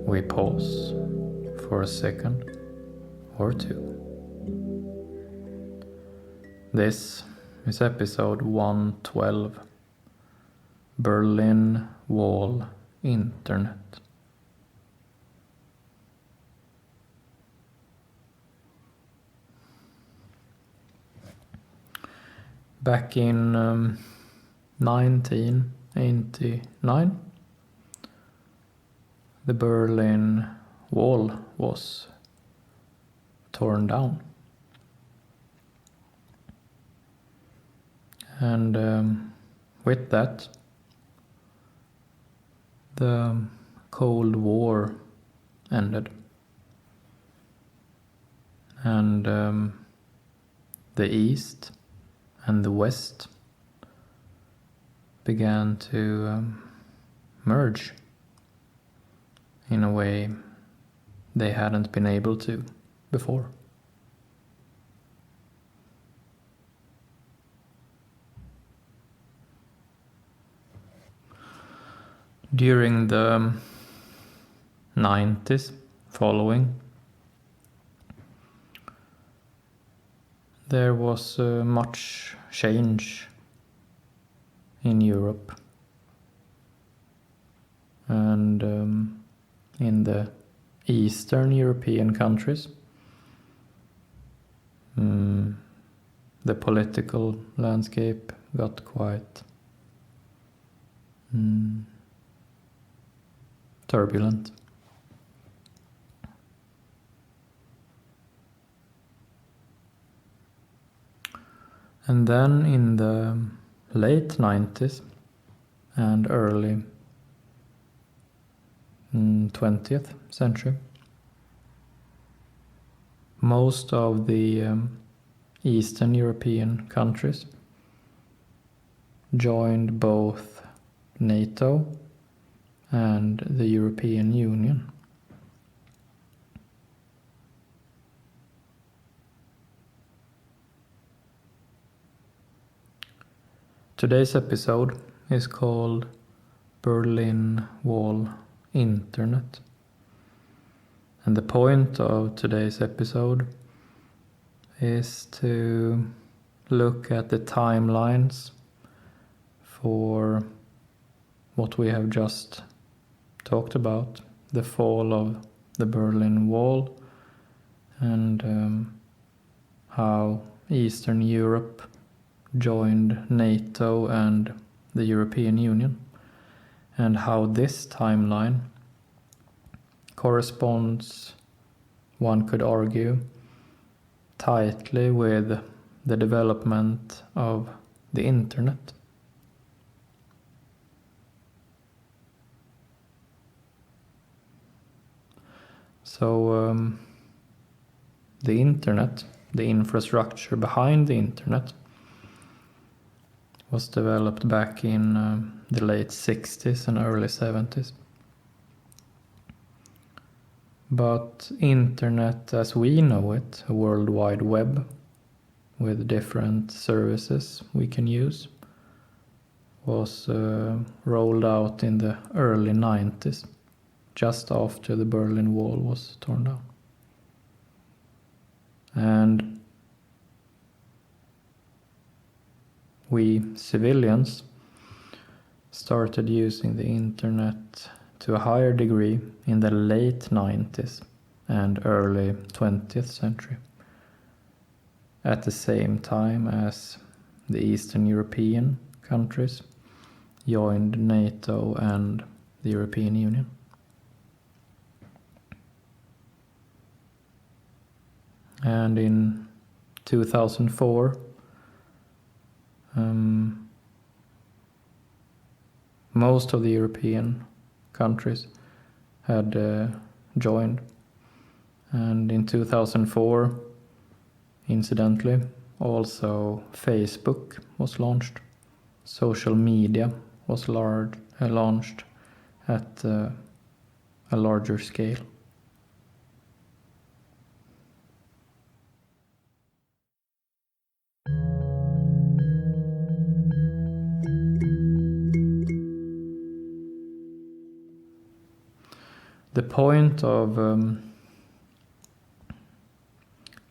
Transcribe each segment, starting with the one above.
we pause for a second or two. This is episode 112, Berlin Wall Internet. Back in 1989, the Berlin Wall was torn down. And with that, the Cold War ended. And the East and the West began to merge in a way they hadn't been able to before. During the 90s following, there was much change in Europe and in the Eastern European countries. The political landscape got quite turbulent. And then in the late 90s and early 20th century, most of the Eastern European countries joined both NATO and the European Union. Today's episode is called Berlin Wall Internet. And the point of today's episode is to look at the timelines for what we have just talked about, the fall of the Berlin Wall, and how Eastern Europe joined NATO and the European Union, and how this timeline corresponds, one could argue, tightly with the development of the internet. So the internet, the infrastructure behind the internet, was developed back in the late 60s and early 70s. But internet as we know it, a World Wide Web with different services we can use, was rolled out in the early 90s, just after the Berlin Wall was torn down. And we civilians started using the internet to a higher degree in the late 90s and early 20th century, at the same time as the Eastern European countries joined NATO and the European Union. And in 2004, most of the European countries had joined. And in 2004, incidentally, also Facebook was launched. Social media was launched at a larger scale. The point of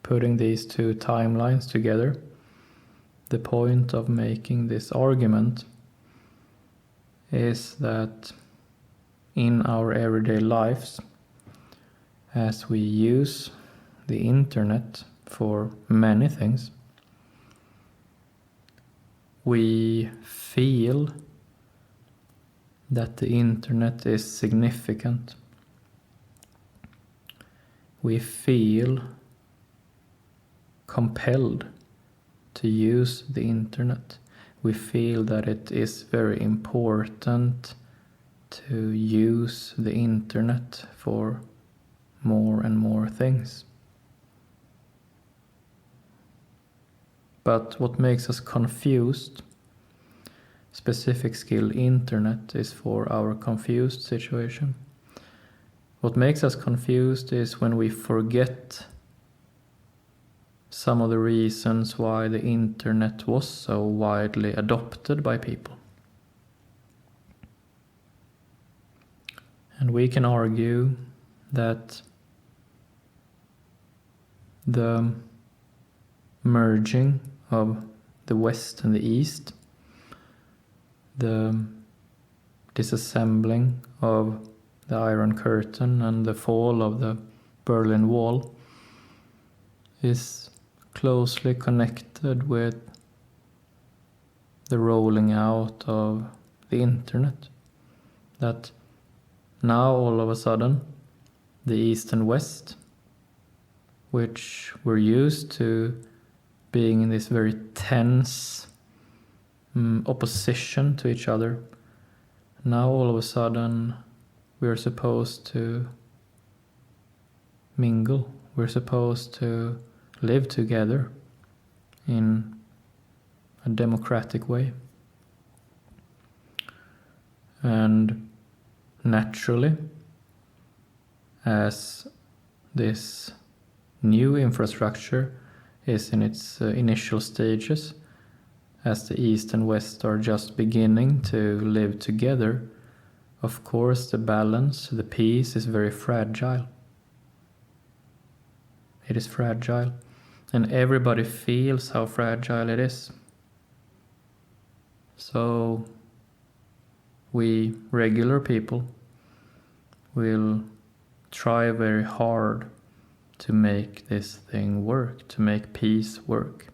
putting these two timelines together, the point of making this argument is that in our everyday lives, as we use the internet for many things, we feel that the internet is significant. We feel compelled to use the internet. We feel that it is very important to use the internet for more and more things. But what makes us confused, specific skill internet is for our confused situation. What makes us confused is when we forget some of the reasons why the internet was so widely adopted by people. And we can argue that the merging of the West and the East, the disassembling of the Iron Curtain and the fall of the Berlin Wall is closely connected with the rolling out of the internet. That now all of a sudden the East and West, which were used to being in this very tense opposition to each other, now all of a sudden we're supposed to mingle, we're supposed to live together in a democratic way. And naturally, as this new infrastructure is in its initial stages, as the East and West are just beginning to live together, of course the balance, the peace is very fragile. It is fragile, and everybody feels how fragile it is. So we regular people will try very hard to make this thing work, to make peace work.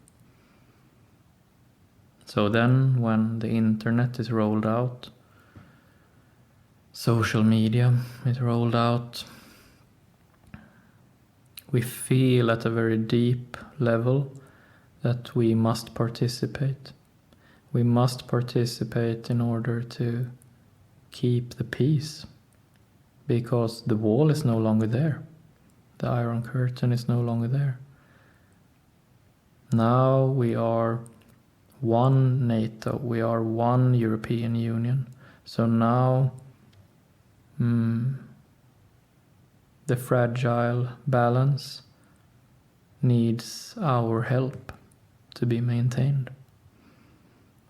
So then when the internet is rolled out, social media is rolled out, we feel at a very deep level that we must participate. We must participate in order to keep the peace, because the wall is no longer there. The Iron Curtain is no longer there. Now we are one NATO, we are one European Union. So now the fragile balance needs our help to be maintained.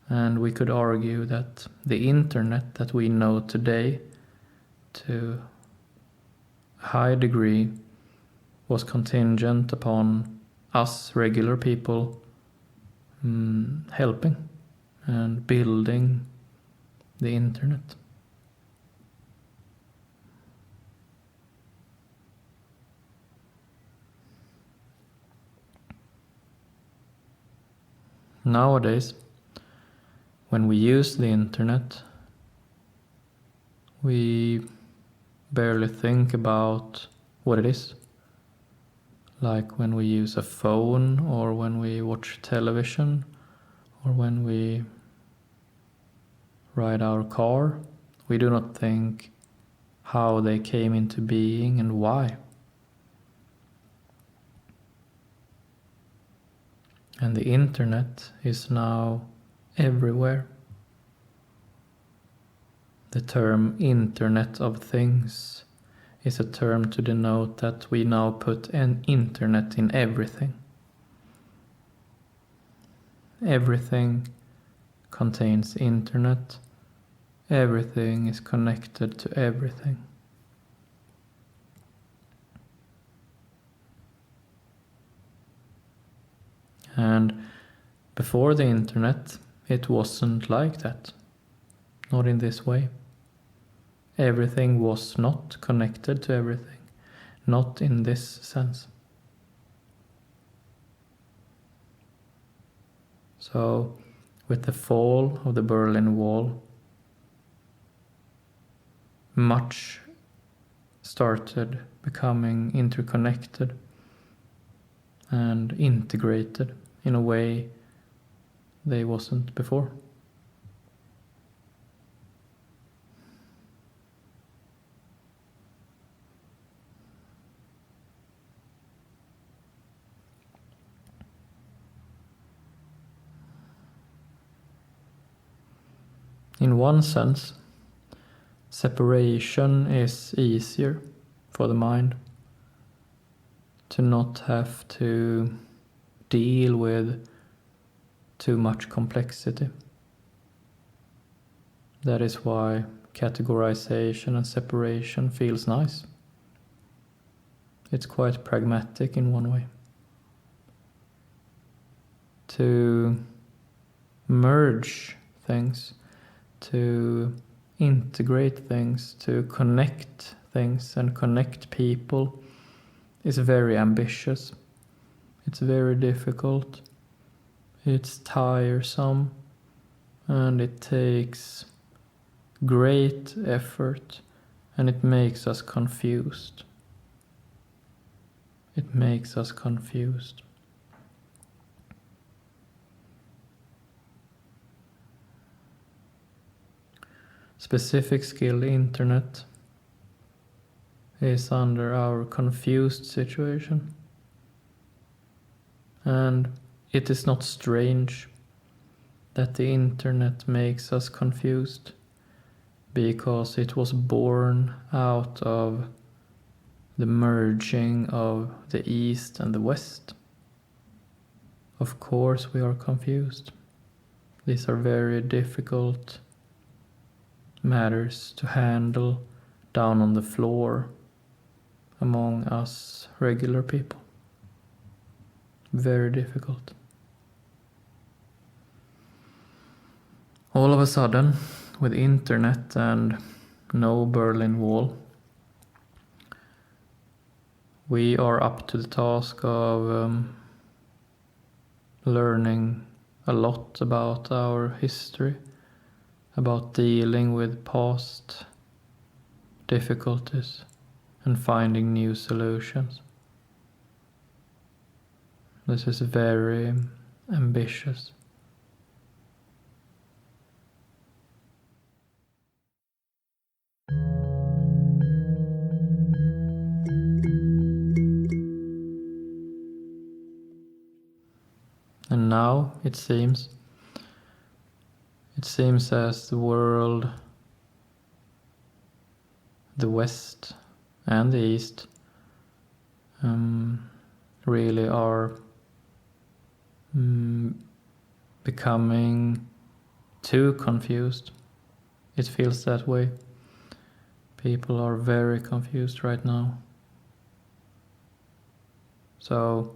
And we could argue that the internet that we know today, to a high degree, was contingent upon us regular people helping and building the internet. Nowadays, when we use the internet, we barely think about what it is. Like when we use a phone, or when we watch television, or when we ride our car, we do not think how they came into being and why. And the internet is now everywhere. The term Internet of Things is a term to denote that we now put an internet in everything. Everything contains internet. Everything is connected to everything. And before the internet, it wasn't like that. Not in this way. Everything was not connected to everything. Not in this sense. So, with the fall of the Berlin Wall, much started becoming interconnected and integrated in a way they wasn't before. In one sense, separation is easier for the mind, to not have to deal with too much complexity. That is why categorization and separation feels nice. It's quite pragmatic in one way. To merge things, to integrate things, to connect things and connect people is very ambitious. It's very difficult. It's tiresome, and it takes great effort, and it makes us confused. It makes us confused. Specific skill internet is under our confused situation. And it is not strange that the internet makes us confused, because it was born out of the merging of the East and the West. Of course we are confused. These are very difficult matters to handle down on the floor among us regular people. Very difficult. All of a sudden, with internet and no Berlin Wall, we are up to the task of learning a lot about our history, about dealing with past difficulties and finding new solutions. This is very ambitious. And now it seems as the world, the West and the East, really are becoming too confused. It feels that way. People are very confused right now. So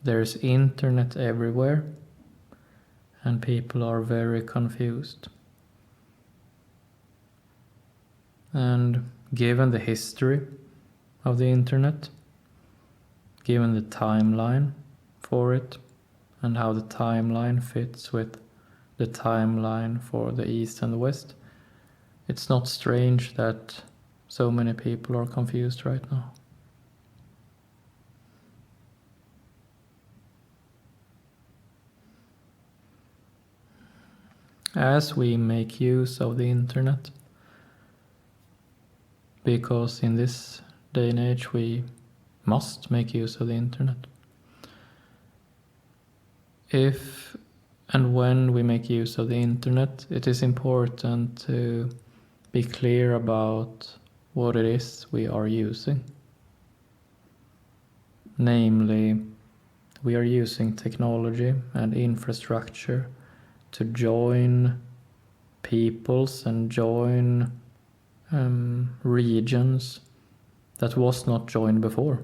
there's internet everywhere, and people are very confused. And given the history of the internet, given the timeline for it, and how the timeline fits with the timeline for the East and the West, it's not strange that so many people are confused right now. As we make use of the internet, because in this day and age we must make use of the internet. If and when we make use of the internet, it is important to be clear about what it is we are using. Namely, we are using technology and infrastructure to join peoples and join regions that was not joined before.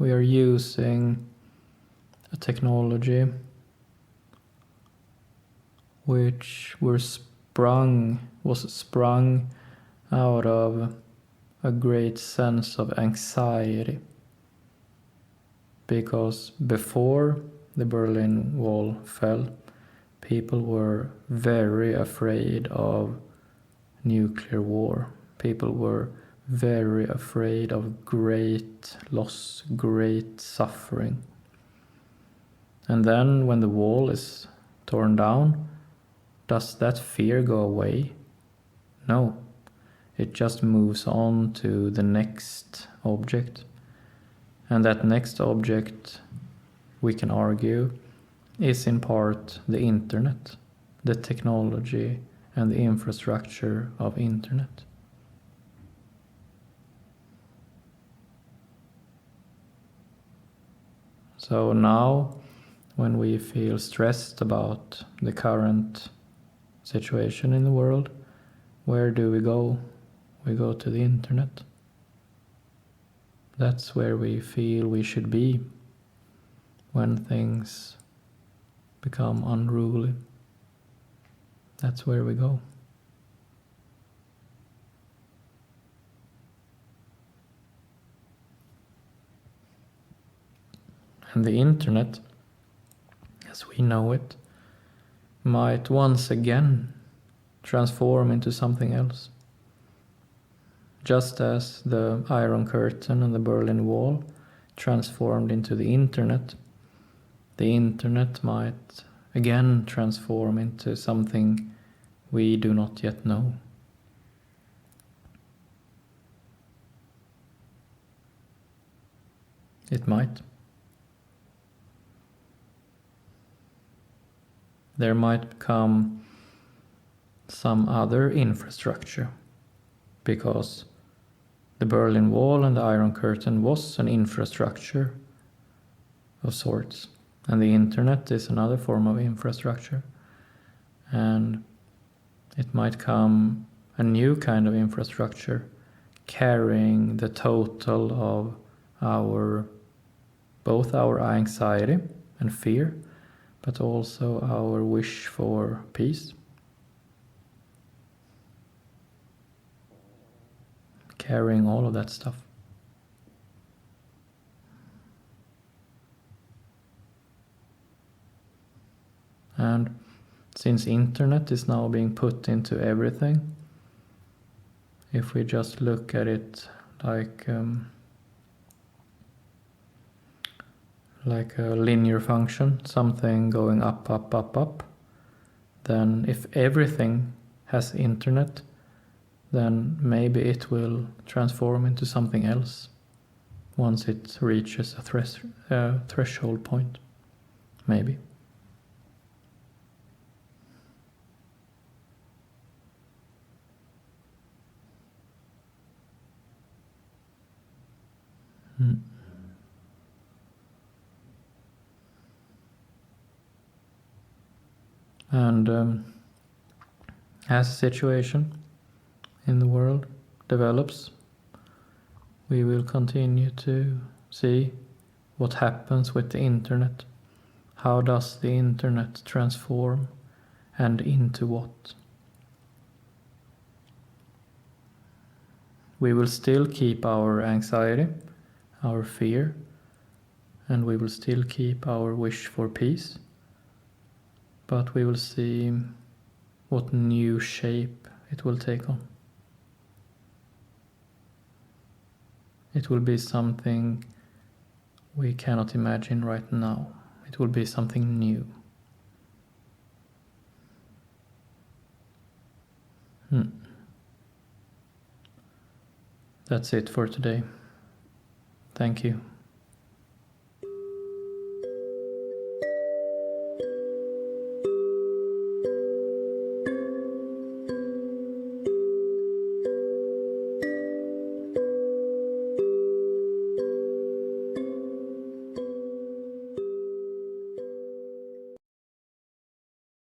we are using a technology which was sprung out of a great sense of anxiety. Because before the Berlin Wall fell, people were very afraid of nuclear war. People were very afraid of great loss, great suffering. And then when the wall is torn down, does that fear go away? No. It just moves on to the next object. And that next object, we can argue, is in part the internet, the technology and the infrastructure of internet. So now, when we feel stressed about the current situation in the world, where do we go? We go to the internet. That's where we feel we should be when things become unruly. That's where we go. And the internet, as we know it, might once again transform into something else. Just as the Iron Curtain and the Berlin Wall transformed into the internet might again transform into something we do not yet know. It might. There might become some other infrastructure, because the Berlin Wall and the Iron Curtain was an infrastructure of sorts, and the internet is another form of infrastructure. And it might come a new kind of infrastructure carrying the total of both our anxiety and fear, but also our wish for peace. Carrying all of that stuff. And since internet is now being put into everything, if we just look at it like a linear function, something going up, up, up, up, then if everything has internet, then maybe it will transform into something else once it reaches a threshold point. Maybe. And as the situation in the world develops, we will continue to see what happens with the internet. How does the internet transform, and into what? We will still keep our anxiety, our fear, and we will still keep our wish for peace, but we will see what new shape it will take on. It will be something we cannot imagine right now. It will be something new. That's it for today. Thank you.